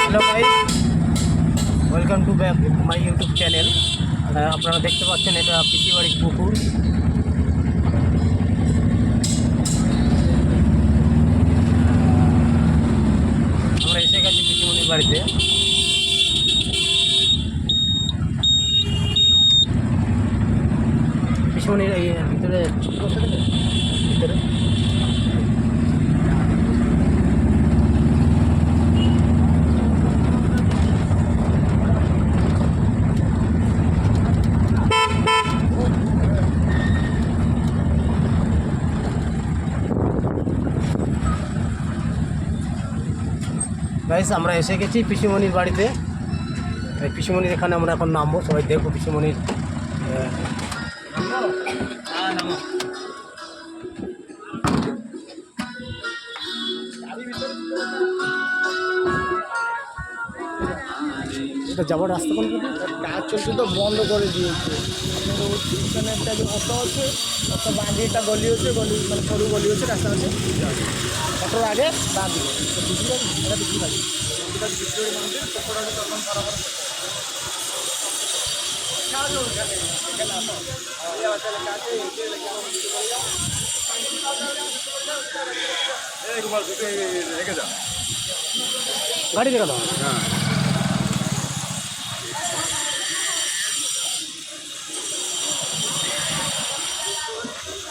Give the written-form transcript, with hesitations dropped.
Hello guys, welcome to back my YouTube channel. আপনারা দেখতে পাচ্ছেন এটা পিসিবাড়ির পুকুর। আমরা এসে গেছি পিসিমণির বাড়িতে। পিসিমণির এই ভিতরে ভিতরে গাইস, আমরা এসে গেছি পিসিমণির বাড়িতে। পিসিমণির এখানে আমরা এখন নামবো, সবাই দেখবো পিসিমণির। এটা যাওয়ার রাস্তা কোন দিকে? কাজ চলছে তো বন্ধ করে দিয়েছে। আপনার ওইখানে একটা যে অটো আছে, অটো বাঁধে একটা গলি হচ্ছে, গলি মানে সরু গলি হচ্ছে, রাস্তা আছে, অটোর আগে বাঁ দিকে বিক্রি লাগে, এটা বিক্রি লাগে, এটা বিক্রি করে মানুষের চক্কর আগে তখন সরাসরি গাড়ি দেখা দাও। হ্যাঁ